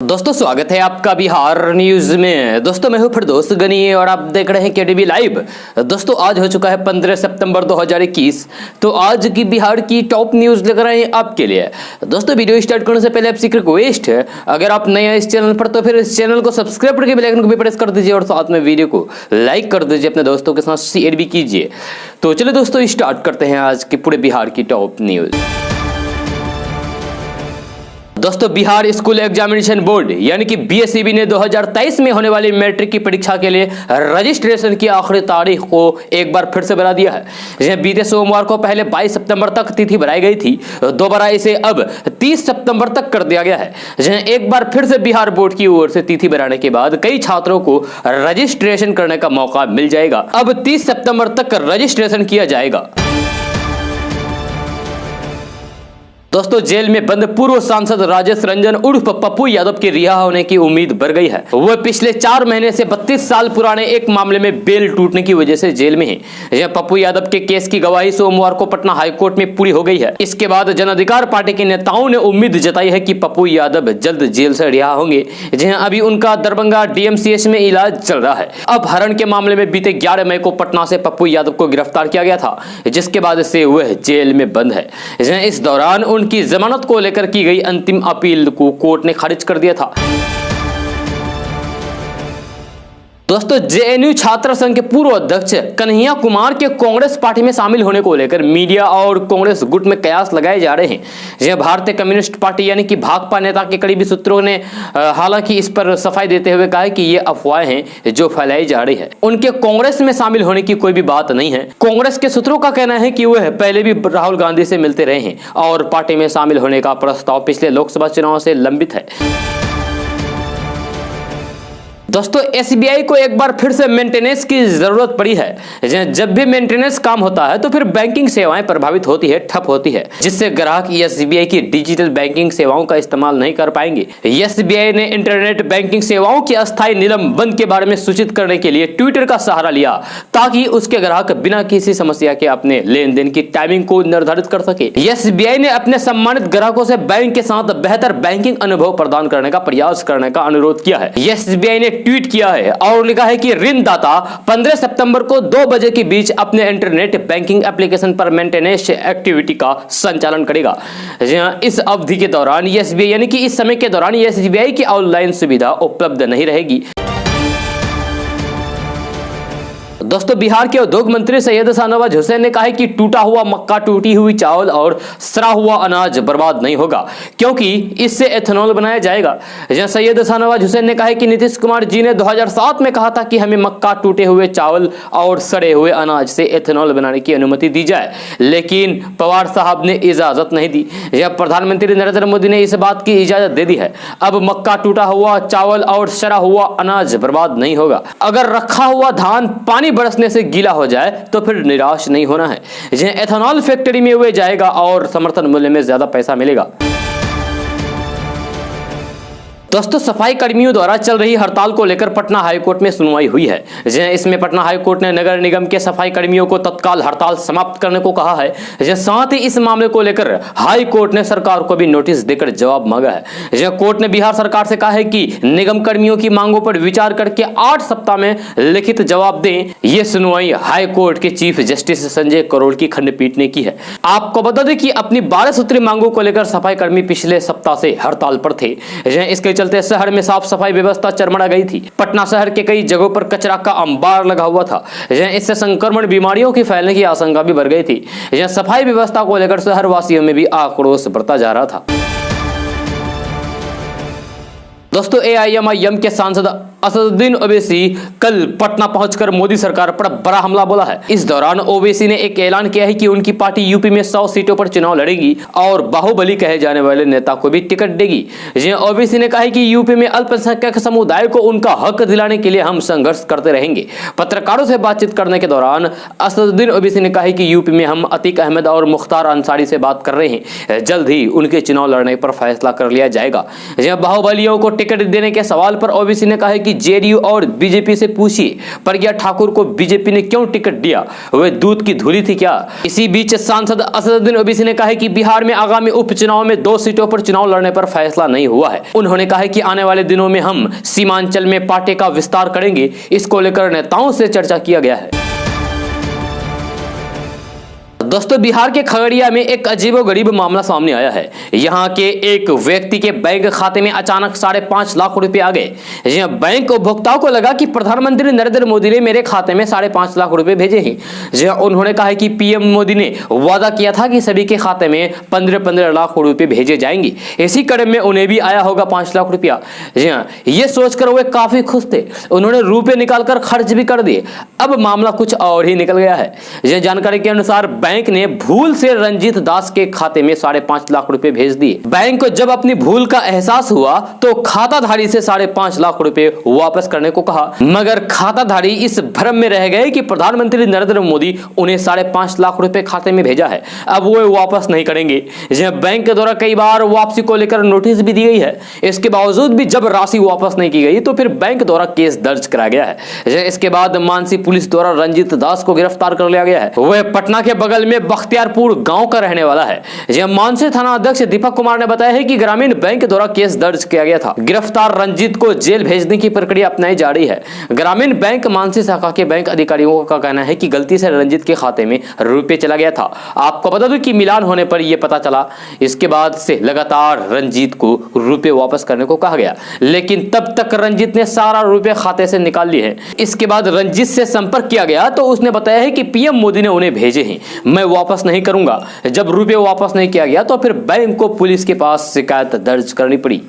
दोस्तों स्वागत है आपका बिहार न्यूज में। दोस्तों मैं हूं फिरदौस गनी और आप देख रहे हैं केडीबी लाइव। दोस्तों आज हो चुका है 15 सितंबर 2021। तो आज की बिहार की टॉप न्यूज लेकर आए हैं आपके लिए। दोस्तों वीडियो स्टार्ट करने से पहले आपसे एक रिक्वेस्ट है, अगर आप नए हैं इस चैनल पर तो फिर इस चैनल को सब्सक्राइब करके बेल आइकन को भी प्रेस कर दीजिए और साथ में वीडियो को लाइक कर दीजिए, अपने दोस्तों के साथ शेयर भी कीजिए। तो चलिए दोस्तों स्टार्ट करते हैं आज के पूरे बिहार की टॉप न्यूज। दोस्तों बिहार स्कूल एग्जामिनेशन बोर्ड यानी कि बीएसईबी ने 2023 में होने वाली मैट्रिक की परीक्षा के लिए रजिस्ट्रेशन की आखिरी तारीख को एक बार फिर से बढ़ा दिया है। जहां बीते सोमवार को पहले 22 सितंबर तक तिथि बढ़ाई गई थी, दोबारा इसे अब 30 सितंबर तक कर दिया गया है। जहां एक बार फिर से बिहार बोर्ड की ओर से तिथि बढ़ाने के बाद कई छात्रों को रजिस्ट्रेशन करने का मौका मिल जाएगा। अब 30 सितंबर तक रजिस्ट्रेशन किया जाएगा। दोस्तों जेल में बंद पूर्व सांसद राजेश रंजन उर्फ पप्पू यादव के रिहा होने की उम्मीद बढ़ गई है। वह पिछले 4 महीने से 32 साल पुराने एक मामले में बेल टूटने की वजह से जेल में है। यह पप्पू यादव के केस की गवाही सोमवार को पटना हाईकोर्ट में पूरी हो गई है। इसके बाद जन अधिकार पार्टी के नेताओं ने उम्मीद जताई है कि पप्पू यादव जल्द जेल से रिहा होंगे, जहां अभी उनका दरभंगा डीएमसीएच में इलाज चल रहा है। अपहरण के मामले में बीते 11 मई को पटना से पप्पू यादव को गिरफ्तार किया गया था, जिसके बाद से वह जेल में बंद है। इस दौरान उनकी जमानत को लेकर की गई अंतिम अपील को कोर्ट ने खारिज कर दिया था। दोस्तों जेएनयू छात्र संघ के पूर्व अध्यक्ष कन्हैया कुमार के कांग्रेस पार्टी में शामिल होने को लेकर मीडिया और कांग्रेस गुट में कयास लगाए जा रहे हैं। यह भारतीय कम्युनिस्ट पार्टी यानी कि भाकपा नेता के करीबी सूत्रों ने हालांकि इस पर सफाई देते हुए कहा है कि ये अफवाहें हैं जो फैलाई जा रही है। उनके कांग्रेस में शामिल होने की कोई भी बात नहीं है। कांग्रेस के सूत्रों का कहना है कि वह पहले भी राहुल गांधी से मिलते रहे हैं और पार्टी में शामिल होने का प्रस्ताव पिछले लोकसभा चुनाव से लंबित है। दोस्तों एसबीआई को एक बार फिर से मेंटेनेंस की जरूरत पड़ी है। जब भी मेंटेनेंस काम होता है तो फिर बैंकिंग सेवाएं प्रभावित होती है, ठप होती है, जिससे ग्राहक एसबीआई की डिजिटल बैंकिंग सेवाओं का इस्तेमाल नहीं कर पाएंगे। एसबीआई ने इंटरनेट बैंकिंग सेवाओं के अस्थायी निलंबन के बारे में सूचित करने के लिए ट्विटर का सहारा लिया, ताकि उसके ग्राहक बिना किसी समस्या के अपने लेन देन की टाइमिंग को निर्धारित कर सके। एसबीआई ने अपने सम्मानित ग्राहकों से बैंक के साथ बेहतर बैंकिंग अनुभव प्रदान करने का प्रयास करने का अनुरोध किया है। एसबीआई ने ट्वीट किया है और लिखा है कि ऋणदाता 15 सितंबर को 2 बजे के बीच अपने इंटरनेट बैंकिंग एप्लीकेशन पर मेंटेनेंस एक्टिविटी का संचालन करेगा। इस अवधि के दौरान एसबीआई यानी कि इस समय के दौरान एसबीआई की ऑनलाइन सुविधा उपलब्ध नहीं रहेगी। दोस्तों बिहार के उद्योग मंत्री सैयद शाहनवाज हुसैन ने कहा है कि टूटा हुआ मक्का, टूटी हुई चावल और सड़ा हुआ अनाज बर्बाद नहीं होगा, क्योंकि इससे एथेनॉल बनाया जाएगा। सैयद शाहनवाज हुसैन ने कहा है कि नीतीश कुमार जी ने 2007 में कहा था कि हमें मक्का, टूटे हुए चावल और सड़े हुए अनाज से एथेनॉल बनाने की अनुमति दी जाए, लेकिन पवार साहब ने इजाजत नहीं दी। प्रधानमंत्री नरेंद्र मोदी ने इस बात की इजाजत दे दी है। अब मक्का, टूटा हुआ चावल और सड़ा हुआ अनाज बर्बाद नहीं होगा। अगर रखा हुआ धान पानी बरसने से गीला हो जाए तो फिर निराश नहीं होना है। एथेनॉल फैक्ट्री में हुए जाएगा और समर्थन मूल्य में ज्यादा पैसा मिलेगा। दोस्तों सफाई कर्मियों द्वारा चल रही हड़ताल को लेकर पटना हाईकोर्ट में सुनवाई हुई है। इसमें पटना हाईकोर्ट ने नगर निगम के सफाई कर्मियों को तत्काल हड़ताल समाप्त करने को कहा है। साथ ही इस मामले को लेकर हाईकोर्ट ने सरकार को भी नोटिस देकर जवाब मांगा है। कोर्ट ने बिहार सरकार से कहा है कि निगम कर्मियों की मांगों पर विचार करके 8 सप्ताह में लिखित जवाब दें। यह सुनवाई हाईकोर्ट के चीफ जस्टिस संजय करोल की खंडपीठ ने की है। आपको बता दें कि अपनी 12 सूत्री मांगों को लेकर सफाई कर्मी पिछले सप्ताह से हड़ताल पर थे। इसके चलते शहर में साफ सफाई व्यवस्था चरमरा गई थी। पटना शहर के कई जगहों पर कचरा का अंबार लगा हुआ था। इससे संक्रमण बीमारियों की फैलने की आशंका भी बढ़ गई थी। सफाई व्यवस्था को लेकर शहर वासियों में भी आक्रोश बढ़ता जा रहा था। दोस्तों एआईएमआईएम के सांसद असदुद्दीन ओवैसी कल पटना पहुंचकर मोदी सरकार पर बड़ा हमला बोला है। इस दौरान ओवैसी ने एक ऐलान किया है कि उनकी पार्टी यूपी में 100 सीटों पर चुनाव लड़ेगी और बाहुबली कहे जाने वाले नेता को भी टिकट देगी। ओवैसी ने कहा है कि यूपी में अल्पसंख्यक समुदाय को उनका हक दिलाने के लिए हम संघर्ष करते रहेंगे। पत्रकारों से बातचीत करने के दौरान असदुद्दीन ओवैसी ने कहा है कि यूपी में हम अतीक अहमद और मुख्तार अंसारी से बात कर रहे हैं। जल्द ही उनके चुनाव लड़ने पर फैसला कर लिया जाएगा। बाहुबलियों को टिकट देने के सवाल पर ओवैसी ने कहा है कि जेडीयू और बीजेपी से पूछिए प्रज्ञा ठाकुर को बीजेपी ने क्यों टिकट दिया, वे दूध की धूली थी क्या। इसी बीच सांसद असदुद्दीन ओवैसी ने कहा है कि बिहार में आगामी उपचुनाव में 2 सीटों पर चुनाव लड़ने पर फैसला नहीं हुआ है। उन्होंने कहा है कि आने वाले दिनों में हम सीमांचल में पार्टी का विस्तार करेंगे, इसको लेकर नेताओं से चर्चा किया गया है। दोस्तों, बिहार के खगड़िया में एक अजीबोगरीब मामला सामने आया है। यहाँ के एक व्यक्ति के बैंक खाते में अचानक 5.5 लाख रुपए आ गए। यहाँ बैंक उपभोक्ताओं को लगा कि प्रधानमंत्री नरेंद्र मोदी ने मेरे खाते में 5.5 लाख रुपए भेजे हैं। जहाँ उन्होंने कहा है कि पीएम मोदी ने वादा किया था कि सभी के खाते में 15-15 लाख रुपए भेजे जाएंगे, इसी क्रम में उन्हें भी आया होगा 5 लाख रुपया। जी हाँ, ये सोचकर वे काफी खुश थे। उन्होंने रुपए निकालकर खर्च भी कर दिए। अब मामला कुछ और ही निकल गया है। यह जानकारी के अनुसार बैंक ने भूल से रंजीत दास के खाते में 5.5 लाख रुपए भेज दिए। बैंक को जब अपनी भूल का एहसास हुआ तो खाताधारी से 5.5 लाख रुपए वापस करने को कहा, मगर खाताधारी इस भ्रम में रह गए कि प्रधानमंत्री नरेंद्र मोदी उन्हें 5.5 लाख रुपए खाते में भेजा है, अब वो वापस नहीं करेंगे। बैंक के द्वारा कई बार वापसी को लेकर नोटिस भी दी गई है। इसके बावजूद भी जब राशि वापस नहीं की गई तो फिर बैंक द्वारा केस दर्ज कराया गया है। इसके बाद मानसी पुलिस द्वारा रंजीत दास को गिरफ्तार कर लिया गया है। वह पटना के बगल में बख्तियारपुर गांव का रहने वाला है। मानसी थाना अध्यक्ष दीपक कुमार ने बताया है कि ग्रामीण बैंक द्वारा केस दर्ज किया गया था। गिरफ्तार रंजीत को जेल भेजने की प्रक्रिया अपनाई जा रही है। ग्रामीण बैंक मानसी शाखा के बैंक अधिकारियों का कहना है कि गलती से रंजीत के खाते में रुपए चला गया था। आपको बता दूं कि मिलान होने पर यह पता चला। इसके बाद से लगातार रंजीत को रुपए वापस करने को कहा गया, लेकिन तब तक रंजीत ने सारा रुपए खाते से निकाल लिए हैं। इसके बाद रंजीत से संपर्क किया गया तो उसने बताया है कि पीएम मोदी ने उन्हें भेजे हैं, मैं वापस नहीं करूंगा। जब रुपए वापस नहीं किया गया तो फिर बैंक को पुलिस के पास शिकायत दर्ज करनी पड़ी।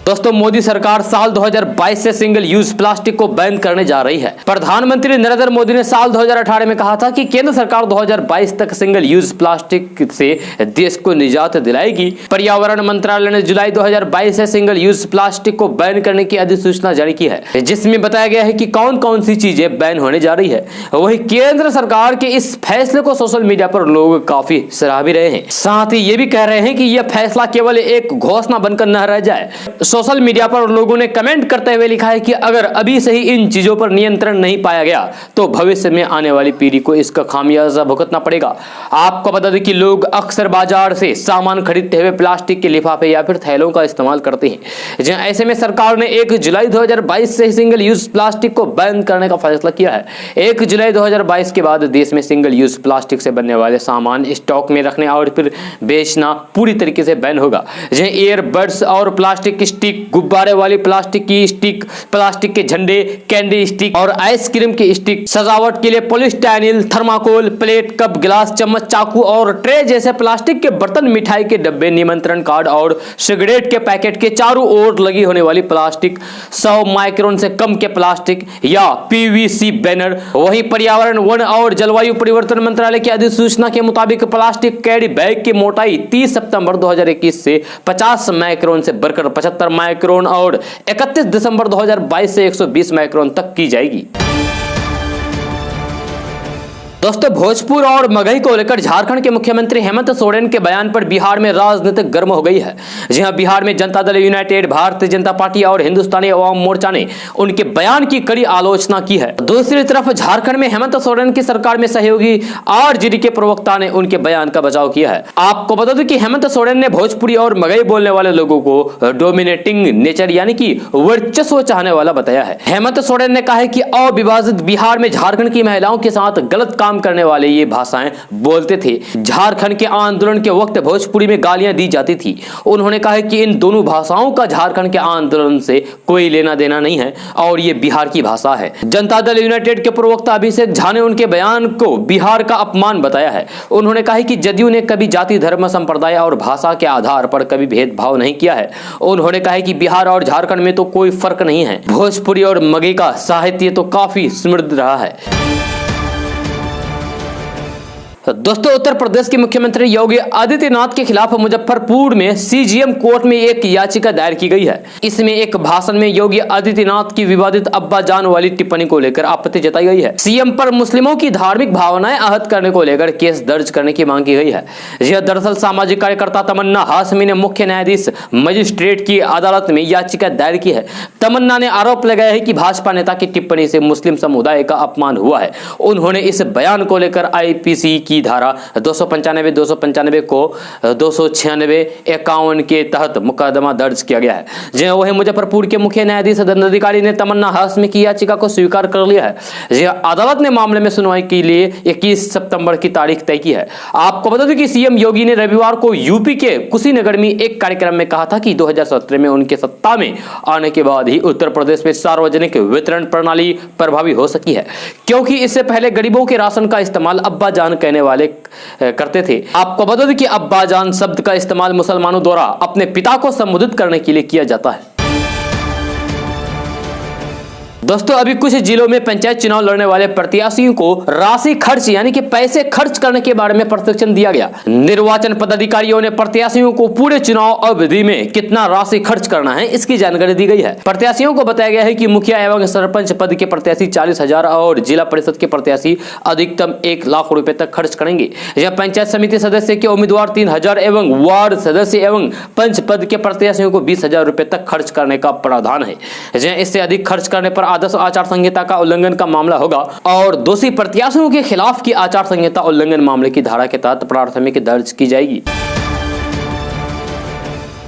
दोस्तों, मोदी सरकार साल 2022 से सिंगल यूज प्लास्टिक को बैन करने जा रही है। प्रधानमंत्री नरेंद्र मोदी ने साल 2018 में कहा था कि केंद्र सरकार 2022 तक सिंगल यूज प्लास्टिक से देश को निजात दिलाएगी। पर्यावरण मंत्रालय ने जुलाई 2022 से सिंगल यूज प्लास्टिक को बैन करने की अधिसूचना जारी की है, जिसमें बताया गया है कि कौन कौन सी चीजें बैन होने जा रही है। वही केंद्र सरकार के इस फैसले को सोशल मीडिया पर लोग काफी सराह भी रहे हैं। साथ ही ये भी कह रहे हैं कि यह फैसला केवल एक घोषणा बनकर न रह जाए। सोशल मीडिया पर लोगों ने कमेंट करते हुए लिखा है कि अगर अभी से ही इन चीजों पर नियंत्रण नहीं पाया गया तो भविष्य में आने वाली पीढ़ी को इसका खामियाजा भुगतना पड़ेगा। आपको बता दें कि लोग अक्सर बाजार से सामान खरीदते हुए प्लास्टिक के लिफाफे या फिर थैलों का इस्तेमाल करते हैं। ऐसे में सरकार ने 1 जुलाई 2022 से सिंगल यूज प्लास्टिक को बैन करने का फैसला किया है। 1 जुलाई 2022 के बाद देश में सिंगल यूज प्लास्टिक से बनने वाले सामान स्टॉक में रखने और फिर बेचना पूरी तरीके से बैन होगा। ईयरबड्स और प्लास्टिक की स्टिक, गुब्बारे वाली प्लास्टिक की स्टिक, प्लास्टिक के झंडे, कैंडी स्टिक और आइसक्रीम की स्टिक, सजावट के लिए पॉलीस्टाइनिल, थर्माकोल, प्लेट, कप, गिलास, चम्मच, चाकू और ट्रे जैसे प्लास्टिक के बर्तन, मिठाई के डब्बे, निमंत्रण कार्ड और सिगरेट के पैकेट के चारों ओर लगी होने वाली प्लास्टिक, 100 माइक्रोन से कम के प्लास्टिक या पीवीसी बैनर। वहीं पर्यावरण, वन और जलवायु परिवर्तन मंत्रालय की अधिसूचना के मुताबिक प्लास्टिक कैरी बैग की मोटाई 30 सितंबर 2021 से 50 माइक्रोन से बढ़कर 75 माइक्रोन और 31 दिसंबर 2022 से 120 माइक्रोन तक की जाएगी। दोस्तों, भोजपुर और मगही को लेकर झारखंड के मुख्यमंत्री हेमंत सोरेन के बयान पर बिहार में राजनीति गर्म हो गई है। जी हां, बिहार में जनता दल यूनाइटेड, भारतीय जनता पार्टी और हिंदुस्तानी अवाम मोर्चा ने उनके बयान की कड़ी आलोचना की है। दूसरी तरफ झारखंड में हेमंत सोरेन की सरकार में सहयोगी आरजेडी के प्रवक्ता ने उनके बयान का बचाव किया है। आपको बता दें कि हेमंत सोरेन ने भोजपुरी और मगही बोलने वाले लोगों को डोमिनेटिंग नेचर यानी कि वर्चस्व चाहने वाला बताया है। हेमंत सोरेन ने कहा है कि अविभाजित बिहार में झारखंड की महिलाओं के साथ गलत काम करने वाले ये भाषाएं बोलते थे। झारखंड के आंदोलन के वक्त भोजपुरी में गालियां दी जाती थी। उन्होंने कहा है कि इन दोनों भाषाओं का झारखंड के आंदोलन से कोई लेना देना नहीं है और ये बिहार की भाषा है। जनता दल यूनाइटेड के प्रवक्ता अभिषेक झा ने उनके बयान को बिहार का अपमान बताया है। उन्होंने कहा कि जदयू ने कभी जाति, धर्म, संप्रदाय और भाषा के आधार पर कभी भेदभाव नहीं किया है। उन्होंने कहा कि बिहार और झारखंड में तो कोई फर्क नहीं है। भोजपुरी और मगही का साहित्य तो काफी समृद्ध रहा है। दोस्तों, उत्तर प्रदेश के मुख्यमंत्री योगी आदित्यनाथ के खिलाफ मुजफ्फरपुर में सीजीएम कोर्ट में एक याचिका दायर की गई है। इसमें एक भाषण में योगी आदित्यनाथ की विवादित अब्बा जान वाली टिप्पणी को लेकर आपत्ति जताई गई है। सीएम पर मुस्लिमों की धार्मिक भावनाएं आहत करने को लेकर केस दर्ज करने की मांग की गई है। यह दरअसल सामाजिक कार्यकर्ता तमन्ना हाशमी ने मुख्य न्यायाधीश मजिस्ट्रेट की अदालत में याचिका दायर की है। तमन्ना ने आरोप लगाया है कि भाजपा नेता की टिप्पणी से मुस्लिम समुदाय का अपमान हुआ है। उन्होंने इस बयान को लेकर आईपीसी की धारा 295, 295 को 296, 51 के तहत मुकदमा दर्ज किया गया है। जहां वही मुजफ्फरपुर के मुख्य न्यायाधीश दंडाधिकारी ने तमन्ना हाशमी की याचिका को स्वीकार कर लिया है। जहां अदालत ने मामले में सुनवाई के लिए 21 सितंबर की तारीख तय की है। आपको बता दें कि सीएम योगी ने रविवार को यूपी के कुशीनगर में एक कार्यक्रम में कहा था कि 2017 में उनके सत्ता में आने के बाद ही उत्तर प्रदेश में सार्वजनिक वितरण प्रणाली प्रभावी हो सकी है, क्योंकि इससे पहले गरीबों के राशन का इस्तेमाल अब्बा जान कहने वाले करते थे। आपको बता दें कि अब्बा जान शब्द का इस्तेमाल मुसलमानों द्वारा अपने पिता को संबोधित करने के लिए किया जाता है। दोस्तों, अभी कुछ जिलों में पंचायत चुनाव लड़ने वाले प्रत्याशियों को राशि खर्च यानी कि पैसे खर्च करने के बारे में प्रशिक्षण दिया गया। निर्वाचन पदाधिकारियों ने प्रत्याशियों को पूरे चुनाव अवधि में कितना राशि खर्च करना है इसकी जानकारी दी गई है। प्रत्याशियों को बताया गया है कि मुखिया एवं सरपंच पद के प्रत्याशी 40,000 और जिला परिषद के प्रत्याशी अधिकतम 1 लाख रुपए तक खर्च करेंगे। यह पंचायत समिति सदस्य के उम्मीदवार 3,000 एवं वार्ड सदस्य एवं पंच पद के प्रत्याशियों को 20,000 रुपए तक खर्च करने का प्रावधान है। इससे अधिक खर्च करने पर आदर्श आचार संहिता का उल्लंघन का मामला होगा और दोषी प्रत्याशियों के खिलाफ की आचार संहिता उल्लंघन मामले की धारा के तहत प्राथमिकी दर्ज की जाएगी।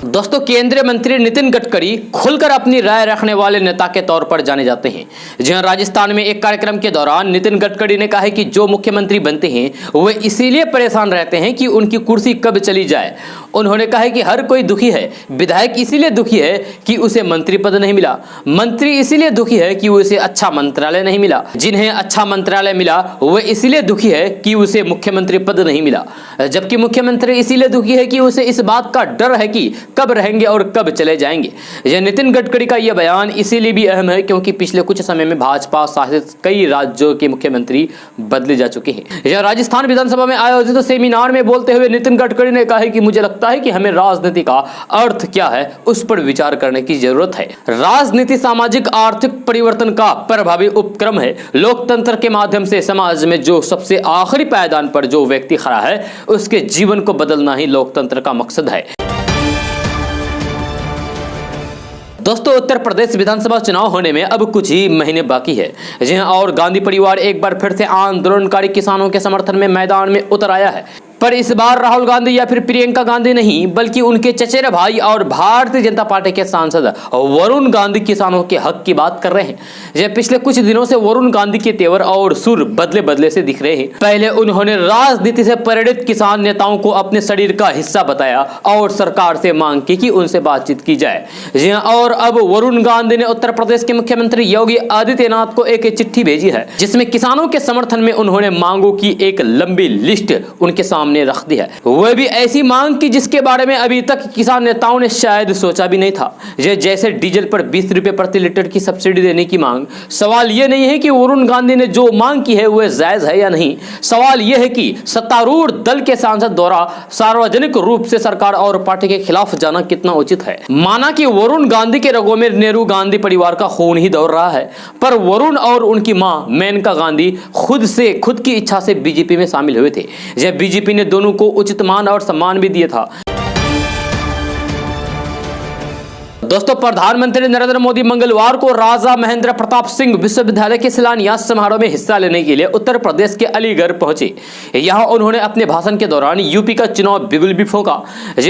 दोस्तों, केंद्रीय मंत्री नितिन गडकरी खुलकर अपनी राय रखने वाले नेता के तौर पर जाने जाते हैं। जहां राजस्थान में एक कार्यक्रम के दौरान नितिन गडकरी ने कहा है कि जो मुख्यमंत्री बनते हैं वे इसीलिए परेशान रहते हैं कि उनकी कुर्सी कब चली जाए। उन्होंने कहा है कि हर कोई दुखी है, विधायक इसीलिए दुखी है कि उसे मंत्री पद नहीं मिला, मंत्री इसीलिए दुखी है कि उसे अच्छा मंत्रालय नहीं मिला, जिन्हें अच्छा मंत्रालय मिला वे इसीलिए दुखी है कि उसे मुख्यमंत्री पद नहीं मिला, जबकि मुख्यमंत्री इसीलिए दुखी है कि उसे इस बात का डर है कि कब रहेंगे और कब चले जाएंगे। यह नितिन गडकरी का यह बयान इसीलिए भी अहम है क्योंकि पिछले कुछ समय में भाजपा शासित कई राज्यों के मुख्यमंत्री बदले जा चुके हैं। यह राजस्थान विधानसभा में आयोजित सेमिनार में बोलते हुए नितिन गडकरी ने कहा है कि मुझे लगता है कि हमें राजनीति का अर्थ क्या है उस पर विचार करने की जरूरत है। राजनीति सामाजिक आर्थिक परिवर्तन का प्रभावी उपक्रम है। लोकतंत्र के माध्यम से समाज में जो सबसे आखिरी पायदान पर जो व्यक्ति खड़ा है उसके जीवन को बदलना ही लोकतंत्र का मकसद है। दोस्तों, उत्तर प्रदेश विधानसभा चुनाव होने में अब कुछ ही महीने बाकी है। जी हां, और गांधी परिवार एक बार फिर से आंदोलनकारी किसानों के समर्थन में मैदान में उतर आया है। पर इस बार राहुल गांधी या फिर प्रियंका गांधी नहीं बल्कि उनके चचेरे भाई और भारतीय जनता पार्टी के सांसद वरुण गांधी किसानों के हक की बात कर रहे हैं। यह पिछले कुछ दिनों से वरुण गांधी के तेवर और सुर बदले बदले से दिख रहे हैं। पहले उन्होंने राजनीति से प्रेरित किसान नेताओं को अपने शरीर का हिस्सा बताया और सरकार से मांग की कि उनसे बातचीत की जाए। जी हां, और अब वरुण गांधी ने उत्तर प्रदेश के मुख्यमंत्री योगी आदित्यनाथ को एक चिट्ठी भेजी है जिसमें किसानों के समर्थन में उन्होंने मांगों की एक लंबी लिस्ट उनके सामने रख दी है। वह भी ऐसी मांग की जिसके बारे में अभी तक किसान नेताओं ने शायद सोचा भी नहीं था। जैसे डीजल पर 20 रुपए प्रति लीटर की सब्सिडी देने की मांग। सवाल यह नहीं है कि वरुण गांधी ने जो मांग की है वह जायज है या नहीं। सवाल यह है कि सत्तारूढ़ दल के सांसद द्वारा सार्वजनिक रूप से सरकार और पार्टी के खिलाफ जाना कितना उचित है। माना कि वरुण गांधी के रगों में नेहरू गांधी परिवार का खून ही दौड़ रहा है, पर वरुण और उनकी मां मेनका गांधी खुद की इच्छा से बीजेपी में शामिल हुए थे। जब बीजेपी ने दोनों को उचित मान और सम्मान भी दिया था। दोस्तों, प्रधानमंत्री नरेंद्र मोदी मंगलवार को राजा महेंद्र प्रताप सिंह विश्वविद्यालय के शिलान्यास समारोह में हिस्सा लेने के लिए उत्तर प्रदेश के अलीगढ़ पहुंचे। यहां उन्होंने अपने भाषण के दौरान यूपी का चुनाव बिगुल भी फूंका।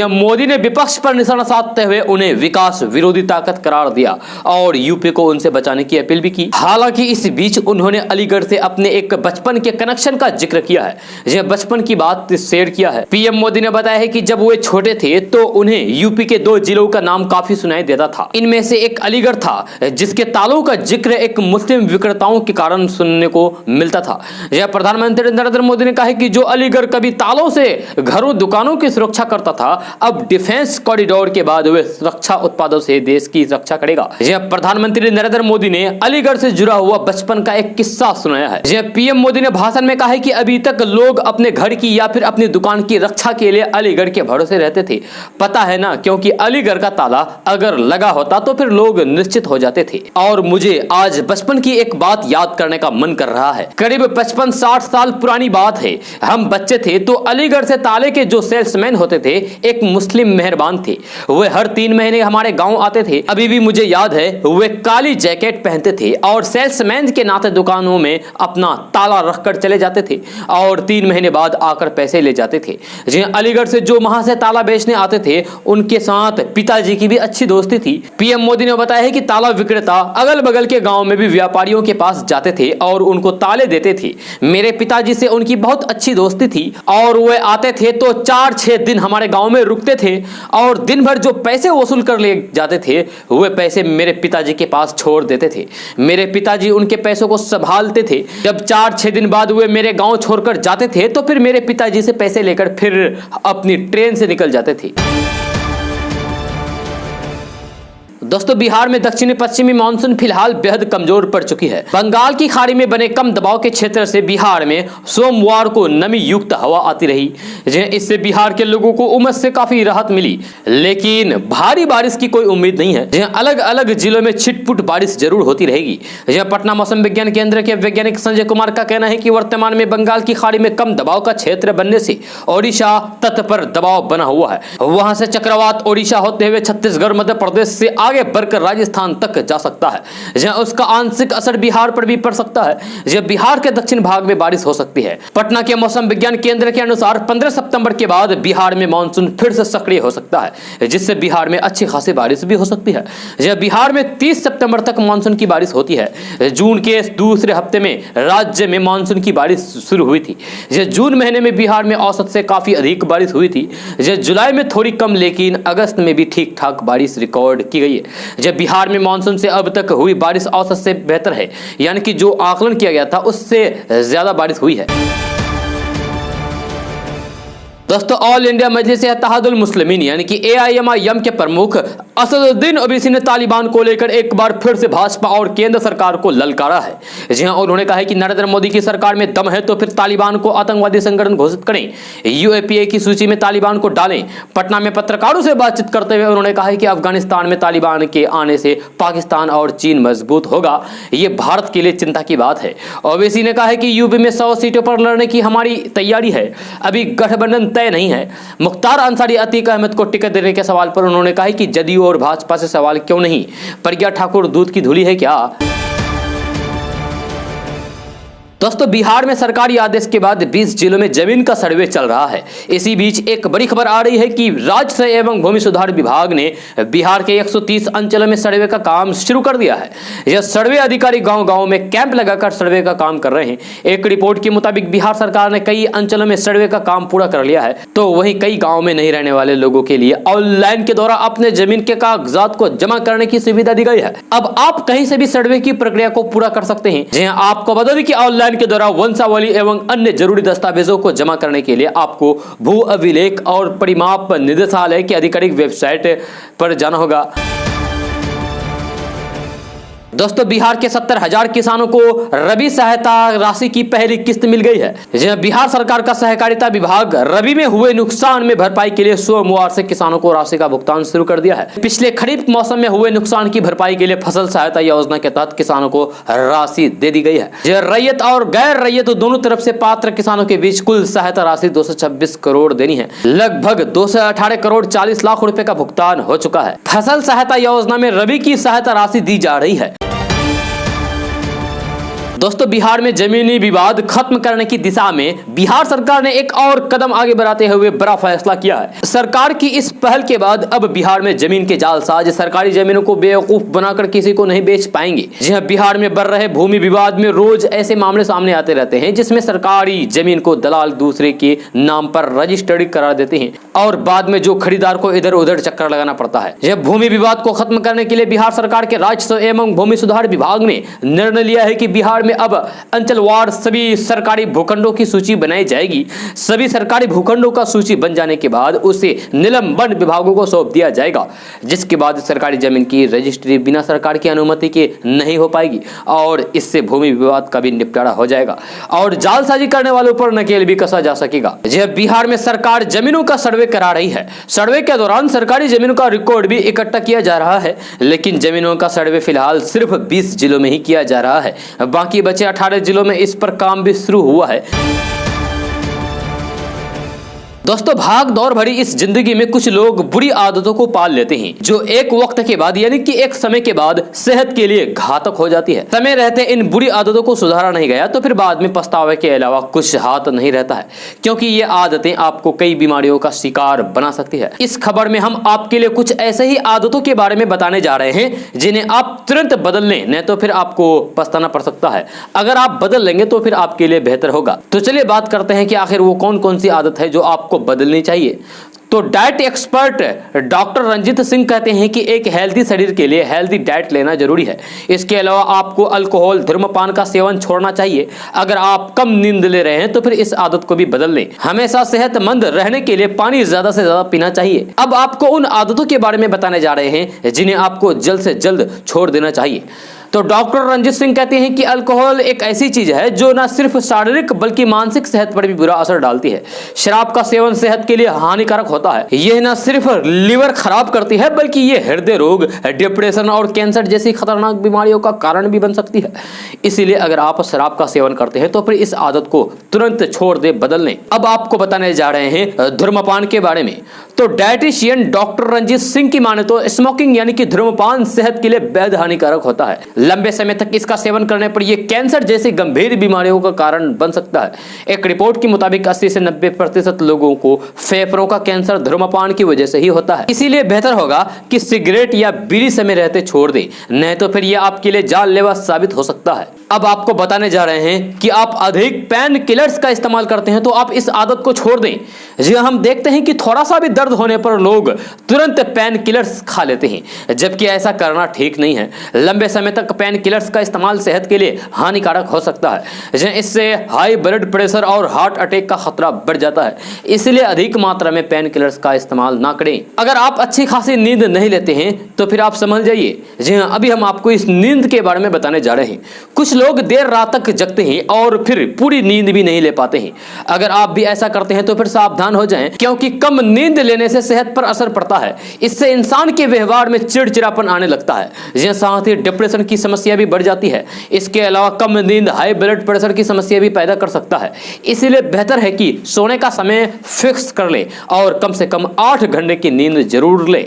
मोदी ने विपक्ष पर निशाना साधते हुए उन्हें विकास विरोधी ताकत करार दिया और यूपी को उनसे बचाने की अपील भी की। हालांकि इस बीच उन्होंने अलीगढ़ से अपने एक बचपन के कनेक्शन का जिक्र किया है। यह बचपन की बात शेयर किया है। पीएम मोदी ने बताया है कि जब वे छोटे थे तो उन्हें यूपी के 2 जिलों का नाम काफी सुनाई देता था। इनमें से एक अलीगढ़ था, जिसके तालों का जिक्र एक मुस्लिम विक्रेताओं के कारण सुनने को मिलता था। यह प्रधानमंत्री नरेंद्र मोदी ने कहा है कि जो अलीगढ़ कभी तालों से घरों दुकानों की सुरक्षा करता था, अब डिफेंस कॉरिडोर के बाद वे सुरक्षा उत्पादों से देश की रक्षा करेगा। यह प्रधानमंत्री नरेंद्र मोदी ने अलीगढ़ से जुड़ा हुआ बचपन का एक किस्सा सुनाया है। यह पीएम मोदी ने भाषण में कहा है कि अभी तक लोग अपने घर की या फिर अपनी दुकान की रक्षा के लिए अलीगढ़ के भरोसे रहते थे। पता है ना, क्योंकि अलीगढ़ का ताला अगर लगा होता तो फिर लोग निश्चित हो जाते थे। और मुझे आज बचपन की एक बात याद करने का मन कर रहा है। करीब 55-60 साल पुरानी बात है। हम बच्चे थे तो अलीगढ़ से ताले के जो सेल्समैन होते थे, एक मुस्लिम मेहरबान थे। वे हर 3 महीने हमारे गांव आते थे। अभी भी मुझे याद है, वे काली जैकेट पहनते थे और सेल्समैन के नाते दुकानों में अपना ताला रखकर चले जाते थे और 3 महीने बाद आकर पैसे ले जाते थे। जी, अलीगढ़ से जो वहां से ताला बेचने आते थे, उनके साथ पिताजी की भी अच्छी दोस्ती थी। पीएम मोदी ने बताया है कि ताला विक्रेता अगल बगल के गांव में भी व्यापारियों के पास जाते थे और उनको ताले देते थे। मेरे पिताजी से उनकी बहुत अच्छी दोस्ती थी और वे आते थे तो 4-6 दिन हमारे गांव में रुकते थे और दिन भर जो पैसे वसूल कर ले जाते थे, वे पैसे मेरे पिताजी के पास छोड़ देते थे। मेरे पिताजी उनके पैसों को संभालते थे। जब 4-6 दिन बाद वे मेरे गांव छोड़कर जाते थे तो फिर मेरे पिताजी से पैसे लेकर फिर अपनी ट्रेन से निकल जाते थे। दोस्तों, बिहार में दक्षिणी पश्चिमी मानसून फिलहाल बेहद कमजोर पड़ चुकी है। बंगाल की खाड़ी में बने कम दबाव के क्षेत्र से बिहार में सोमवार को नमी युक्त हवा आती रही, इससे बिहार के लोगों को उमस से काफी राहत मिली, लेकिन भारी बारिश की कोई उम्मीद नहीं है। अलग अलग जिलों में छिटपुट बारिश जरूर होती रहेगी। पटना मौसम विज्ञान केंद्र के वैज्ञानिक संजय कुमार का कहना है कि वर्तमान में बंगाल की खाड़ी में कम दबाव का क्षेत्र बनने से ओडिशा तट पर दबाव बना हुआ है। वहां से चक्रवात ओडिशा होते हुए छत्तीसगढ़, मध्य प्रदेश से आगे बढ़कर राजस्थान तक जा सकता है। जहां उसका आंशिक असर बिहार पर भी पड़ सकता है। जब बिहार के दक्षिण भाग में बारिश हो सकती है। पटना के मौसम विज्ञान केंद्र के अनुसार 15 सितंबर के बाद बिहार में मानसून फिर से सक्रिय हो सकता है, जिससे बिहार में अच्छी खासी बारिश भी हो सकती है। जब बिहार में 30 सितंबर तक मानसून की बारिश होती है। जून के दूसरे हफ्ते में राज्य में मानसून की बारिश शुरू हुई थी। जून महीने में बिहार में औसत से काफी अधिक बारिश हुई थी। जुलाई में थोड़ी कम, लेकिन अगस्त में भी ठीक ठाक बारिश रिकॉर्ड की गई है। जब बिहार में मानसून से अब तक हुई बारिश औसत से बेहतर है, यानी कि जो आकलन किया गया था उससे ज्यादा बारिश हुई है। दोस्तों, ऑल इंडिया मजलिस इत्तेहादुल मुस्लिमीन यानी कि AIMIM के प्रमुख असदुद्दीन ओवैसी ने तालिबान को लेकर एक बार फिर से भाजपा और केंद्र सरकार को ललकारा है। जी हां, उन्होंने कहा है कि नरेंद्र मोदी की सरकार में दम है तो फिर तालिबान को आतंकवादी संगठन घोषित करें, UAPA की सूची में तालिबान को डालें। पटना में पत्रकारों से बातचीत करते हुए उन्होंने कहा है कि अफगानिस्तान में तालिबान के आने से पाकिस्तान और चीन मजबूत होगा, ये भारत के लिए चिंता की बात है। ओवैसी ने कहा है कि यूपी में 100 सीटों पर लड़ने की हमारी तैयारी है, अभी गठबंधन तय नहीं है। मुख्तार अंसारी अतीक अहमद को टिकट देने के सवाल पर उन्होंने कहा कि जदयू और भाजपा से सवाल क्यों नहीं, प्रज्ञा ठाकुर दूध की धुली है क्या। दोस्तों, बिहार में सरकारी आदेश के बाद 20 जिलों में जमीन का सर्वे चल रहा है। इसी बीच एक बड़ी खबर आ रही है कि राज्य एवं भूमि सुधार विभाग ने बिहार के 130 अंचलों में सर्वे का काम शुरू कर दिया है। यह सर्वे अधिकारी गांव-गांव में कैंप लगाकर सर्वे का काम कर रहे हैं। एक रिपोर्ट के मुताबिक बिहार सरकार ने कई अंचलों में सर्वे का काम पूरा कर लिया है, तो वहीं कई गाँव में नहीं रहने वाले लोगों के लिए ऑनलाइन के द्वारा अपने जमीन के कागजात को जमा करने की सुविधा दी गई है। अब आप कहीं से भी सर्वे की प्रक्रिया को पूरा कर सकते हैं। जी हां, आपको बता दें कि ऑनलाइन के द्वारा वंशावली एवं अन्य जरूरी दस्तावेजों को जमा करने के लिए आपको भू अभिलेख और परिमाप निदेशालय की आधिकारिक वेबसाइट पर जाना होगा। दोस्तों, बिहार के 70,000 किसानों को रबी सहायता राशि की पहली किस्त मिल गई है। बिहार सरकार का सहकारिता विभाग रबी में हुए नुकसान में भरपाई के लिए सोमवार से किसानों को राशि का भुगतान शुरू कर दिया है। पिछले खरीफ मौसम में हुए नुकसान की भरपाई के लिए फसल सहायता योजना के तहत किसानों को राशि दे दी गई है। रैयत और गैर रैयत दोनों तरफ से पात्र किसानों के बीच कुल सहायता राशि 226 करोड़ देनी है। लगभग 218 करोड़ 40 लाख रुपए का भुगतान हो चुका है। फसल सहायता योजना में रबी की सहायता राशि दी जा रही है। दोस्तों, बिहार में जमीनी विवाद खत्म करने की दिशा में बिहार सरकार ने एक और कदम आगे बढ़ाते हुए बड़ा फैसला किया है। सरकार की इस पहल के बाद अब बिहार में जमीन के जालसाज सरकारी जमीनों को बेवकूफ बनाकर किसी को नहीं बेच पाएंगे। जी हां, बिहार में बढ़ रहे भूमि विवाद में रोज ऐसे मामले सामने आते रहते हैं जिसमें सरकारी जमीन को दलाल दूसरे के नाम पर रजिस्टर्ड करा देते हैं और बाद में जो खरीदार को इधर उधर चक्कर लगाना पड़ता है। यह भूमि विवाद को खत्म करने के लिए बिहार सरकार के राजस्व एवं भूमि सुधार विभाग ने निर्णय लिया है कि बिहार में अब अंचलवार सभी सरकारी भूखंडों की सूची बनाई जाएगी। सभी सरकारी भूखंडों का सूची बन जाने के बाद उसे निलंबन विभागों को सौंप दिया जाएगा, जिसके बाद सरकारी जमीन की रजिस्ट्री बिना सरकार की अनुमति के नहीं हो पाएगी और इससे भूमि विवाद का भी निपटारा हो जाएगा और जालसाजी करने वालों पर नकेल भी कसा जा सकेगा। यह बिहार में सरकार जमीनों का सर्वे करा रही है। सर्वे के दौरान सरकारी जमीनों का रिकॉर्ड भी इकट्ठा किया जा रहा है, लेकिन जमीनों का सर्वे फिलहाल सिर्फ 20 जिलों में ही किया जा रहा है। बाकी बचे 18 जिलों में इस पर काम भी शुरू हुआ है। दोस्तों, भाग दौड़ भरी इस जिंदगी में कुछ लोग बुरी आदतों को पाल लेते हैं जो एक वक्त के बाद यानी कि एक समय के बाद सेहत के लिए घातक हो जाती है। समय रहते इन बुरी आदतों को सुधारा नहीं गया तो फिर बाद में पछतावे के अलावा कुछ हाथ नहीं रहता है, क्योंकि ये आदतें आपको कई बीमारियों का शिकार बना सकती है। इस खबर में हम आपके लिए कुछ ऐसे ही आदतों के बारे में बताने जा रहे हैं जिन्हें आप तुरंत बदल लें, नहीं तो फिर आपको पछताना पड़ सकता है। अगर आप बदल लेंगे तो फिर आपके लिए बेहतर होगा। तो चलिए बात करते हैं कि आखिर वो कौन कौन सी आदत है जो आपको बदलनी चाहिए। तो diet expert doctor Ranjit Singh कहते हैं कि एक हेल्दी शरीर के लिए हेल्दी डाइट लेना जरूरी है। इसके अलावा आपको अल्कोहल धूम्रपान का सेवन छोड़ना चाहिए। अगर आप कम नींद ले रहे हैं तो फिर इस आदत को भी बदल लें। हमेशा सेहतमंद रहने के लिए पानी ज्यादा से ज्यादा पीना चाहिए। अब आपको उन आदतों के बारे में बताने जा रहे हैं जिन्हें आपको जल्द से जल्द छोड़ देना चाहिए। तो डॉक्टर रंजीत सिंह कहते हैं कि अल्कोहल एक ऐसी चीज है जो न सिर्फ शारीरिक बल्कि मानसिक सेहत पर भी बुरा असर डालती है। शराब का सेवन सेहत के लिए हानिकारक होता है। यह न सिर्फ लीवर खराब करती है बल्कि ये हृदय रोग, डिप्रेशन और कैंसर जैसी खतरनाक बीमारियों का कारण भी बन सकती है। इसीलिए अगर आप शराब का सेवन करते हैं तो फिर इस आदत को तुरंत छोड़ दे, बदल लें। अब आपको बताने जा रहे हैं धूम्रपान के बारे में। तो डाइटिशियन डॉक्टर रंजीत सिंह की माने तो स्मोकिंग यानी कि धूम्रपान सेहत के लिए बेहद हानिकारक होता है। लंबे समय तक इसका सेवन करने पर यह कैंसर जैसी गंभीर बीमारियों का कारण बन सकता है। एक रिपोर्ट के मुताबिक 80 से 90% लोगों को फेफड़ों का कैंसर धूम्रपान की वजह से ही होता है। इसीलिए बेहतर होगा कि सिगरेट या बीड़ी समय रहते छोड़ दें, नहीं तो फिर यह आपके लिए जानलेवा साबित हो सकता है। अब आपको बताने जा रहे हैं कि आप अधिक पेन किलर्स का इस्तेमाल करते हैं तो आप इस आदत को छोड़ दें। जी हम देखते हैं कि थोड़ा सा भी दर्द होने पर लोग तुरंत पेन किलर्स खा लेते हैं, जबकि ऐसा करना ठीक नहीं है। लंबे समय तक पेन किलर्स का इस्तेमाल सेहत के लिए हानिकारक हो सकता है। इससे हाई ब्लड प्रेशर और हार्ट अटैक का खतरा बढ़ जाता है। इसलिए अधिक मात्रा में पेन किलर्स का इस्तेमाल ना करें। अगर आप अच्छी खासी नींद नहीं लेते हैं तो फिर आप समझ जाइए। जी हाँ, अभी हम आपको इस नींद के बारे में बताने जा रहे हैं। कुछ लोग देर रात तक जगते हैं और फिर पूरी नींद भी नहीं ले पाते हैं। अगर आप भी ऐसा करते हैं तो फिर सावधान हो जाएं, क्योंकि कम नींद लेने से सेहत पर असर पड़ता है। इससे इंसान के व्यवहार में चिड़चिड़ापन आने लगता है, जिसके साथ ही डिप्रेशन की समस्या भी बढ़ जाती है। इसके अलावा कम नींद हाई ब्लड प्रेशर की समस्या भी पैदा कर सकता है। इसीलिए बेहतर है कि सोने का समय फिक्स कर ले और कम से कम 8 घंटे की नींद जरूर ले।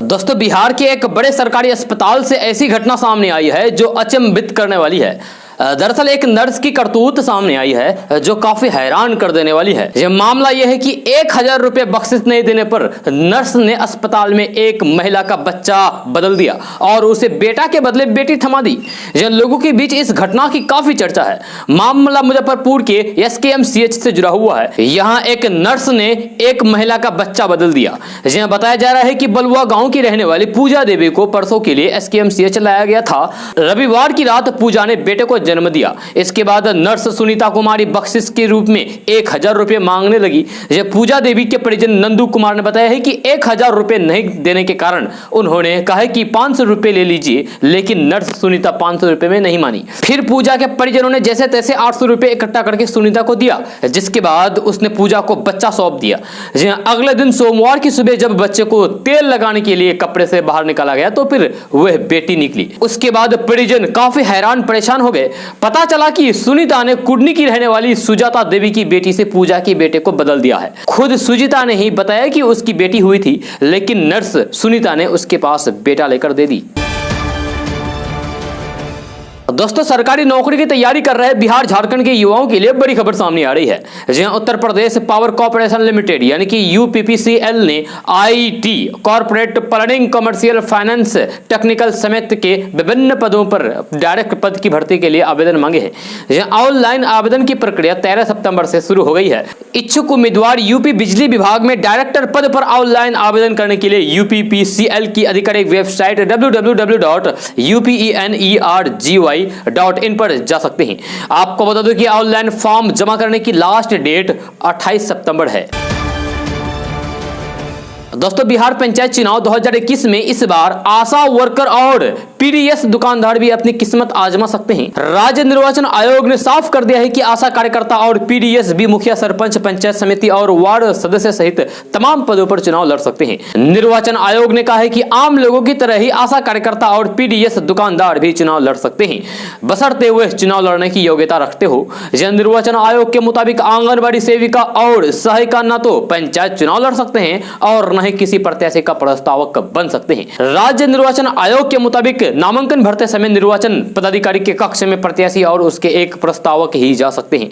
दोस्तों, बिहार के एक बड़े सरकारी अस्पताल से ऐसी घटना सामने आई है जो अचंभित करने वाली है। दरअसल एक नर्स की करतूत सामने आई है जो काफी हैरान कर देने वाली है। यह मामला यह है कि 1000 रुपए बख्शिश नहीं देने पर नर्स ने अस्पताल में एक महिला का बच्चा बदल दिया और उसे बेटा के बदले बेटी थमा दी। यह लोगों के बीच इस घटना की काफी चर्चा है। मामला मुजफ्फरपुर के SKMCH से जुड़ा हुआ है। यहाँ एक नर्स ने एक महिला का बच्चा बदल दिया। यह बताया जा रहा है कि बलुआ गांव की रहने वाली पूजा देवी को परसों के लिए SKMCH लाया गया था। रविवार की रात पूजा ने बेटे को जन्म दिया। इसके बाद नर्स सुनीता कुमारी बख्शिश के रूप में 1000 रुपए मांगने लगी। यह पूजा देवी के परिजन नंदू कुमार ने बताया है कि 1000 रुपए नहीं देने के कारण उन्होंने कहा कि 500 रुपए ले लीजिए, लेकिन नर्स सुनीता 500 रुपए में नहीं मानी। फिर पूजा के परिजनों ने जैसे तैसे 800 रुपए इकट्ठा करके सुनीता को दिया, जिसके बाद उसने पूजा को बच्चा सौंप दिया। अगले दिन सोमवार की सुबह जब बच्चे को तेल लगाने के लिए कपड़े से बाहर निकाला गया तो फिर वह बेटी निकली। उसके बाद परिजन काफी हैरान परेशान हो गए। पता चला कि सुनीता ने कुडनी की रहने वाली सुजाता देवी की बेटी से पूजा के बेटे को बदल दिया है। खुद सुजीता ने ही बताया कि उसकी बेटी हुई थी, लेकिन नर्स सुनीता ने उसके पास बेटा लेकर दे दी। दोस्तों सरकारी नौकरी की तैयारी कर रहे बिहार झारखंड के युवाओं के लिए बड़ी खबर सामने आ रही है, जहां Uttar Pradesh power corporation limited यानी कि यूपीपीसीएल ने IT, corporate planning, commercial finance, technical समेत के विभिन्न पदों पर डायरेक्ट पद की भर्ती के लिए आवेदन मांगे हैं। जहां ऑनलाइन आवेदन की प्रक्रिया 13 सितंबर से शुरू हो गई है। इच्छुक उम्मीदवार यूपी बिजली विभाग में डायरेक्टर पद पर ऑनलाइन आवेदन करने के लिए यूपीपीसीएल की आधिकारिक वेबसाइट www.upenergy.in पर जा सकते हैं। आपको बता दूं कि ऑनलाइन फॉर्म जमा करने की लास्ट डेट 28 सितंबर है। दोस्तों बिहार पंचायत चुनाव 2021 में इस बार आशा वर्कर और पीडीएस दुकानदार भी अपनी किस्मत आजमा सकते हैं। राज्य निर्वाचन आयोग ने साफ कर दिया है कि आशा कार्यकर्ता और पीडीएस भी मुखिया, सरपंच, पंचायत समिति और वार्ड सदस्य सहित तमाम पदों पर चुनाव लड़ सकते हैं। निर्वाचन आयोग ने कहा है कि आम लोगों की तरह ही आशा कार्यकर्ता और पीडीएस दुकानदार भी चुनाव लड़ सकते हैं, बशर्ते वे चुनाव लड़ने की योग्यता रखते हो। निर्वाचन आयोग के मुताबिक आंगनबाड़ी सेविका और सहायिका न तो पंचायत चुनाव लड़ सकते हैं और न ही किसी प्रत्याशी का प्रस्तावक बन सकते हैं। राज्य निर्वाचन आयोग के मुताबिक नामांकन भरते समय निर्वाचन पदाधिकारी के कक्ष में प्रत्याशी और उसके एक प्रस्तावक ही जा सकते हैं।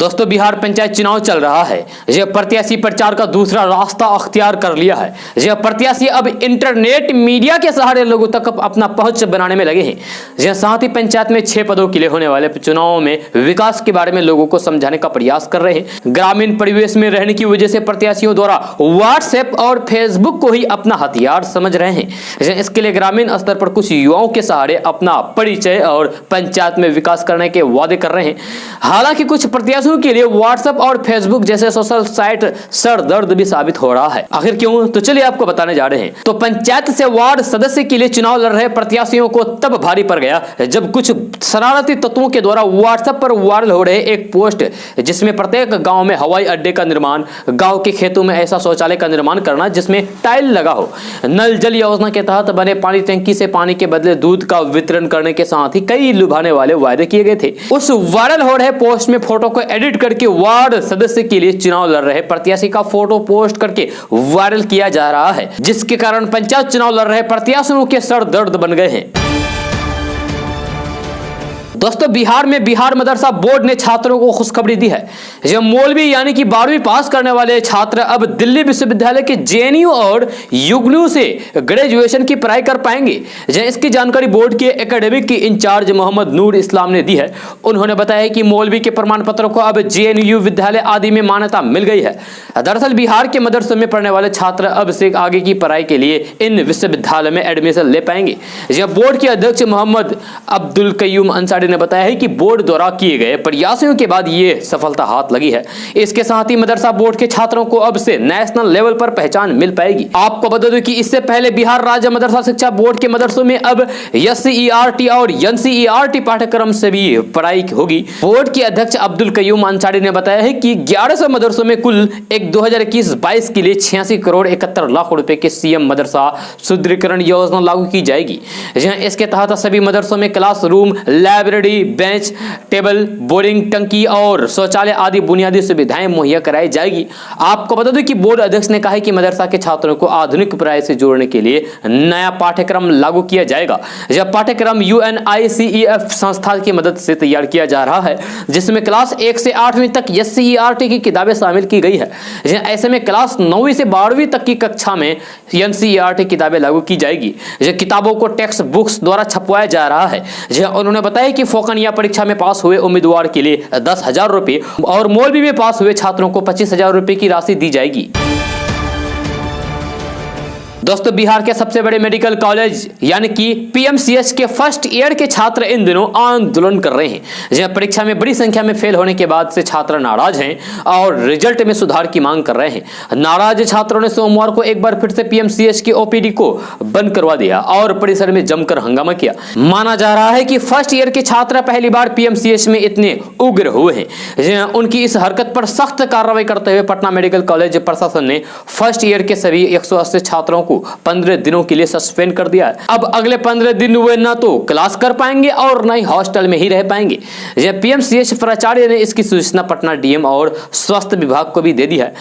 दोस्तों बिहार पंचायत चुनाव चल रहा है। यह प्रत्याशी प्रचार का दूसरा रास्ता अख्तियार कर लिया है। यह प्रत्याशी अब इंटरनेट मीडिया के सहारे लोगों तक अपना पहुंच बनाने में लगे हैं। यह साथ ही पंचायत में 6 पदों के लिए होने वाले चुनावों में विकास के बारे में लोगों को समझाने का प्रयास कर रहे हैं। ग्रामीण परिवेश में रहने की वजह से प्रत्याशियों द्वारा व्हाट्सएप और फेसबुक को ही अपना हथियार समझ रहे हैं। इसके लिए ग्रामीण स्तर पर कुछ युवाओं के सहारे अपना परिचय और पंचायत में विकास करने के वादे कर रहे हैं। हालांकि कुछ प्रत्याशी के लिए व्हाट्सएप और फेसबुक जैसे सोशल साइट सर दर्द भी साबित हो रहा है। आखिर क्यों, तो चलिए आपको बताने जा रहे हैं। तो पंचायत से वार्ड सदस्य के लिए चुनाव लड़ रहे प्रत्याशियों को तब भारी पड़ गया जब कुछ शरारती तत्वों के द्वारा व्हाट्सएप पर वायरल हो रहे एक पोस्ट जिसमें प्रत्येक गांव में हवाई अड्डे का निर्माण, गांव के खेतों में ऐसा शौचालय का निर्माण करना जिसमें टाइल लगा हो, नल जल योजना के तहत बने पानी टंकी से पानी के बदले दूध का वितरण करने के साथ ही कई लुभाने वाले वायदे किए गए थे। उस वायरल हो रहे पोस्ट में फोटो को एडिट करके वार्ड सदस्य के लिए चुनाव लड़ रहे प्रत्याशी का फोटो पोस्ट करके वायरल किया जा रहा है, जिसके कारण पंचायत चुनाव लड़ रहे प्रत्याशियों के सर दर्द बन गए हैं। दोस्तों बिहार में बिहार मदरसा बोर्ड ने छात्रों को खुशखबरी दी है। यह मौलवी यानी कि 12वीं पास करने वाले छात्र अब दिल्ली विश्वविद्यालय के जेएनयू और यूगनू से ग्रेजुएशन की पढ़ाई कर पाएंगे। इसकी जानकारी बोर्ड के एकेडमिक की इंचार्ज मोहम्मद नूर इस्लाम ने दी है। उन्होंने बताया कि मौलवी के प्रमाण पत्रों को अब जेएनयू विद्यालय आदि में मान्यता मिल गई है। दरअसल बिहार के मदरसों में पढ़ने वाले छात्र अब से आगे की पढ़ाई के लिए इन विश्वविद्यालय में एडमिशन ले पाएंगे। यह बोर्ड के अध्यक्ष मोहम्मद अब्दुल कयूम अंसारी ने बताया है कि बोर्ड द्वारा किए गए प्रयासों के बाद ये सफलता हाथ लगी है। इसके साथ ही मदरसा बोर्ड के छात्रों को अब से नेशनल लेवल पर पहचान मिल पाएगी। आपको बता दूं कि इससे पहले बिहार राज्य मदरसा शिक्षा बोर्ड के मदरसों में अब एससीईआरटी और एनसीईआरटी पाठ्यक्रम से भी पढ़ाई होगी। बोर्ड के अध्यक्ष अब्दुल कयूम अंसारी ने बताया है कि 1100 मदरसों में कुल 2021-22 के लिए 86 करोड़ 71 लाख रुपए के सीएम मदरसा सुदृढ़ीकरण योजना लागू की जाएगी। इसके तहत सभी मदरसों में classroom, library, bench, table, boring टंकी और शौचालय आदि बुनियादी सुविधाएं मुहैया कराई जाएगी। आपको बता दूं कि बोर्ड अध्यक्ष ने कहा है कि मदरसा के छात्रों को आधुनिक पढ़ाई से जोड़ने के लिए नया पाठ्यक्रम लागू किया जाएगा। यह पाठ्यक्रम यूएनआईसीईएफ संस्था की मदद से तैयार किया जा रहा है, जिसमें क्लास 1 से 8वीं तक एससीईआरटी की किताबें शामिल की गई है। ऐसे में क्लास 9वीं से 12वीं तक की कक्षा में एनसीईआरटी किताबें लागू की जाएगी। यह किताबों को टेक्स्ट बुक्स द्वारा छपवाया जा रहा है। उन्होंने बताया कि फोकनिया परीक्षा में पास हुए उम्मीदवार के लिए 10,000 रुपए और मौलवी में पास हुए छात्रों को 25,000 रुपए की राशि दी जाएगी। दोस्तों बिहार के सबसे बड़े मेडिकल कॉलेज यानी कि पीएमसीएच के फर्स्ट ईयर के छात्र इन दिनों आंदोलन कर रहे हैं। जहां परीक्षा में बड़ी संख्या में फेल होने के बाद से छात्र नाराज हैं और रिजल्ट में सुधार की मांग कर रहे हैं। नाराज छात्रों ने सोमवार को एक बार फिर से पीएमसीएच की ओपीडी को बंद करवा दिया और परिसर में जमकर हंगामा किया। माना जा रहा है कि फर्स्ट ईयर के छात्र पहली बार पीएमसीएच में इतने उग्र हुए हैं। उनकी इस हरकत पर सख्त कार्रवाई करते हुए पटना मेडिकल कॉलेज प्रशासन ने फर्स्ट ईयर के सभी 180 छात्रों को 15 दिनों के लिए सस्पेंड कर दिया है। अब अगले 15 दिन वे ना तो क्लास कर पाएंगे और ना ही हॉस्टल में ही रह पाएंगे। यह पीएमसीएच प्राचार्य ने इसकी सूचना पटना डीएम और स्वास्थ्य विभाग को भी दे दी है।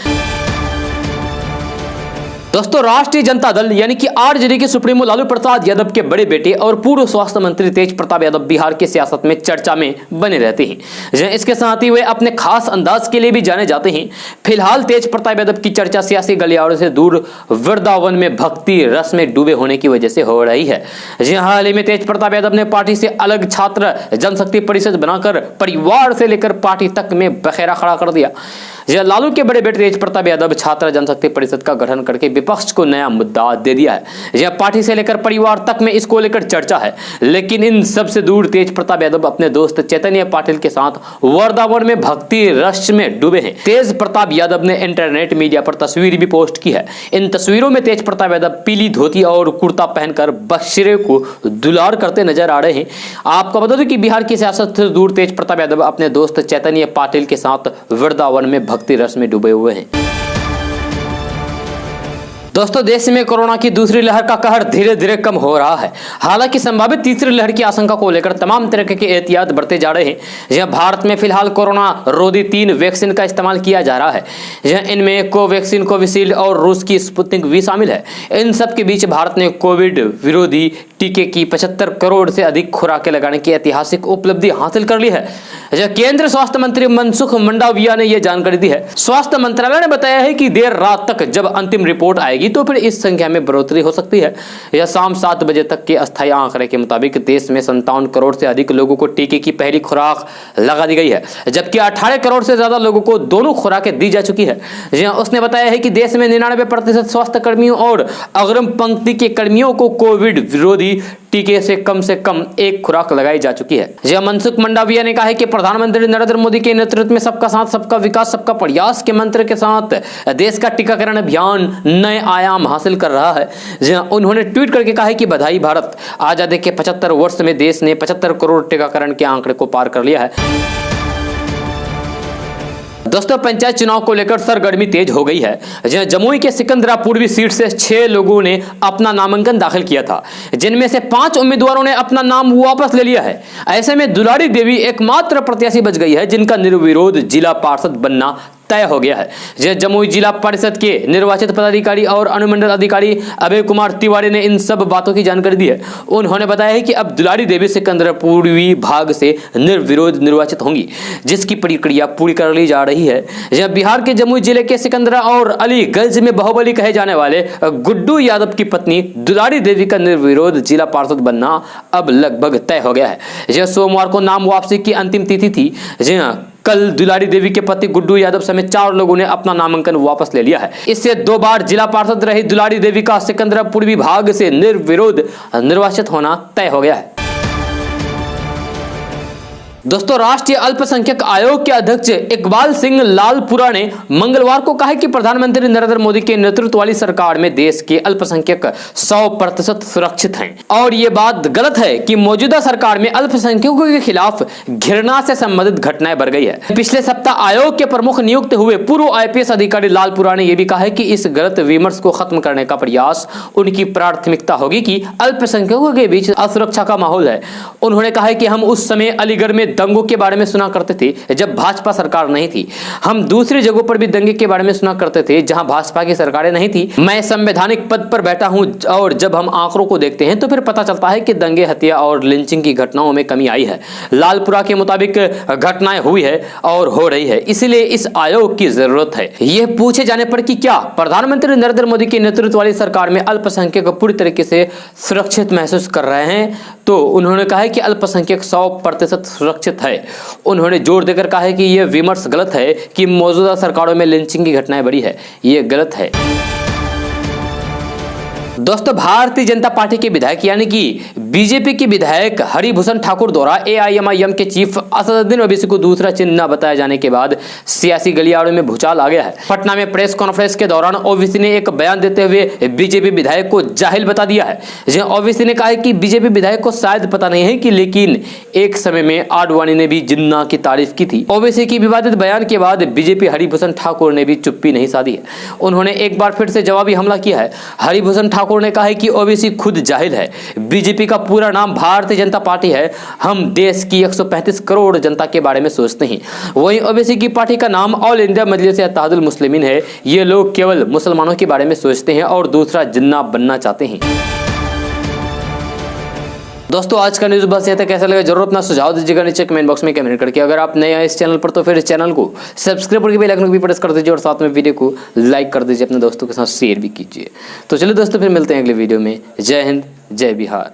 दोस्तों राष्ट्रीय जनता दल यानी कि आरजेडी के सुप्रीमो लालू प्रसाद यादव के बड़े बेटे और पूर्व स्वास्थ्य मंत्री तेज प्रताप यादव बिहार की सियासत में चर्चा में बने रहते हैं। इसके साथ ही वे अपने खास अंदाज के लिए भी जाने जाते हैं। फिलहाल तेज प्रताप यादव की चर्चा सियासी गलियारों से दूर वृंदावन में भक्ति रस में डूबे होने की वजह से हो रही है। हाल ही में तेज प्रताप यादव ने पार्टी से अलग छात्र जनशक्ति परिषद बनाकर परिवार से लेकर पार्टी तक में बखेरा खड़ा कर दिया। लालू के बड़े बेटे तेज प्रताप यादव छात्र जनशक्ति परिषद का गठन करके विपक्ष को नया मुद्दा दे दिया है। यह पार्टी से लेकर परिवार तक में इसको लेकर चर्चा है। लेकिन इन सबसे दूर तेज प्रताप यादव अपने दोस्त चैतन्य पाटिल के साथ वृंदावन में भक्ति रस में डूबे हैं। तेज प्रताप यादव ने इंटरनेट मीडिया पर तस्वीर भी पोस्ट की है। इन तस्वीरों में तेज प्रताप यादव पीली धोती और कुर्ता पहनकर बशरे को दुलार करते नजर आ रहे हैं। आपको बता दें कि बिहार की सियासत से दूर तेज प्रताप यादव अपने दोस्त चैतन्य पाटिल के साथ वृंदावन में भक्ति रस में डूबे हुए हैं। दोस्तों देश में कोरोना की दूसरी लहर का कहर धीरे धीरे कम हो रहा है। हालांकि संभावित तीसरी लहर की आशंका को लेकर तमाम तरह के एहतियात बरते जा रहे हैं। यह भारत में फिलहाल कोरोना रोधी 3 वैक्सीन का इस्तेमाल किया जा रहा है। इनमें कोवैक्सीन, कोविशील्ड और रूस की स्पुतनिक वी शामिल है। इन सब के बीच भारत ने कोविड विरोधी टीके की 75 करोड़ से अधिक खुराकें लगाने की ऐतिहासिक उपलब्धि हासिल कर ली है। केंद्रीय स्वास्थ्य मंत्री मनसुख मंडाविया ने यह जानकारी दी है। स्वास्थ्य मंत्रालय ने बताया है कि देर रात तक जब अंतिम रिपोर्ट आएगी तो फिर इस संख्या में बढ़ोतरी हो सकती है। यह शाम 7 बजे तक के अस्थायी आंकड़े के मुताबिक देश में 57 करोड़ से अधिक लोगों को टीके की पहली खुराक लगा दी गई है, जबकि 18 करोड़ से ज्यादा लोगों को दोनों खुराकें दी जा चुकी है। उसने बताया है कि देश में 99% स्वास्थ्य कर्मियों और अग्रिम पंक्ति के कर्मियों को कोविड विरोधी टीके से कम एक खुराक लगाई जा चुकी है। मनसुख मंडाविया ने कहा है कि प्रधानमंत्री नरेंद्र मोदी के नेतृत्व में सबका साथ, सबका विकास, सबका प्रयास के मंत्र के साथ देश का टीकाकरण अभियान नए आयाम हासिल कर रहा है। उन्होंने ट्वीट करके कहा है कि बधाई भारत, आजादी के 75 वर्ष में देश ने 75 करोड़ टीकाकरण के आंकड़े को पार कर लिया है। दोस्तों पंचायत चुनाव को लेकर सरगर्मी तेज हो गई है। जमुई के सिकंदरा पूर्वी सीट से 6 लोगों ने अपना नामांकन दाखिल किया था, जिनमें से 5 उम्मीदवारों ने अपना नाम वापस ले लिया है। ऐसे में दुलारी देवी एकमात्र प्रत्याशी बच गई है जिनका निर्विरोध जिला पार्षद बनना तय हो गया है। जमुई जिला परिषद के निर्वाचित पदाधिकारी और अनुमंडल अधिकारी अभय कुमार तिवारी ने इन सब बातों की जानकारी दी है। उन्होंने बताया है कि अब दुलारी देवी सिकंदरा पूर्वी भाग से निर्विरोध निर्वाचित होंगी, जिसकी प्रक्रिया पूरी कर ली जा रही है। बिहार के जमुई जिले के सिकंदरा और अलीगंज में बाहुबली कहे जाने वाले गुड्डू यादव की पत्नी दुलारी देवी का निर्विरोध जिला पार्षद बनना अब लगभग तय हो गया है। सोमवार को नाम वापसी की अंतिम तिथि थी। कल दुलारी देवी के पति गुड्डू यादव समेत 4 लोगों ने अपना नामांकन वापस ले लिया है। इससे 2 बार जिला पार्षद रही दुलारी देवी का सिकंदरा पूर्वी भाग से निर्विरोध निर्वाचित होना तय हो गया है। दोस्तों राष्ट्रीय अल्पसंख्यक आयोग के अध्यक्ष इकबाल सिंह लालपुरा ने मंगलवार को कहा कि प्रधानमंत्री नरेंद्र मोदी के नेतृत्व वाली सरकार में देश के अल्पसंख्यक 100% सुरक्षित हैं और ये बात गलत है कि मौजूदा सरकार में अल्पसंख्यकों के खिलाफ घृणा से संबंधित घटनाएं बढ़ गई है। पिछले सप्ताह आयोग के प्रमुख नियुक्त हुए पूर्व IPS अधिकारी लालपुरा ने यह भी कहा है कि इस गलत विमर्श को खत्म करने का प्रयास उनकी प्राथमिकता होगी कि अल्पसंख्यकों के बीच असुरक्षा का माहौल है। उन्होंने कहा है कि हम उस समय अलीगढ़ में दंगों के बारे में सुना करते थे जब भाजपा सरकार नहीं थी। हम दूसरी जगहों पर भी दंगे के बारे में सुना करते थे जहां भाजपा की सरकारें नहीं थी। मैं संवैधानिक पद पर बैठा हूं और जब हम आंकड़ों को देखते हैं तो फिर पता चलता है कि दंगे, हत्या और लिंचिंग की घटनाओं में कमी आई है। लालपुरा के मुताबिक घटनाएं हुई है और हो रही है, इसलिए इस आयोग की जरूरत है। यह पूछे जाने पर कि क्या प्रधानमंत्री नरेंद्र मोदी के नेतृत्व वाली सरकार में अल्पसंख्यक पूरी तरीके से सुरक्षित महसूस कर रहे हैं, तो उन्होंने कहा है कि अल्पसंख्यक 100% सुरक्षित है। उन्होंने जोर देकर कहा है कि यह विमर्श गलत है कि मौजूदा सरकारों में लिंचिंग की घटनाएं बढ़ी है, यह गलत है। दोस्तों भारतीय जनता पार्टी के विधायक यानी कि बीजेपी के विधायक हरिभूषण ठाकुर द्वारा AIMIM के चीफ असदुद्दीन ओवैसी को दूसरा चिन्ह न बताए जाने के बाद सियासी गलियारों में भूचाल आ गया है। पटना में प्रेस कॉन्फ्रेंस के दौरान ओवैसी ने एक बयान देते हुए बीजेपी विधायक को जाहिल बता दिया है। ओवैसी ने कहा है कि बीजेपी विधायक को शायद पता नहीं है कि लेकिन एक समय में आडवाणी ने भी जिन्ना की तारीफ की थी। ओवैसी की विवादित बयान के बाद बीजेपी हरिभूषण ठाकुर ने भी चुप्पी नहीं साधी है। उन्होंने एक बार फिर से जवाबी हमला किया है। हरिभूषण ठाकुर ठाकुर ने कहा है कि ओबीसी खुद जाहिल है। बीजेपी का पूरा नाम भारतीय जनता पार्टी है। हम देश की 135 करोड़ जनता के बारे में सोचते हैं। वहीं ओबीसी की पार्टी का नाम ऑल इंडिया मजलिस इत्तेहादुल मुस्लिमीन है। ये लोग केवल मुसलमानों के बारे में सोचते हैं और दूसरा जिन्ना बनना चाहते हैं। दोस्तों आज का न्यूज़ बस ये था। कैसा लगा जरूर अपना सुझाव दीजिएगा नीचे कमेंट बॉक्स में कमेंट करके। अगर आप नए हैं इस चैनल पर तो फिर इस चैनल को सब्सक्राइब करके बेल आइकन को भी प्रेस कर दीजिए और साथ में वीडियो को लाइक कर दीजिए, अपने दोस्तों के साथ शेयर भी कीजिए। तो चलिए दोस्तों फिर मिलते हैं अगले वीडियो में। जय हिंद, जय बिहार।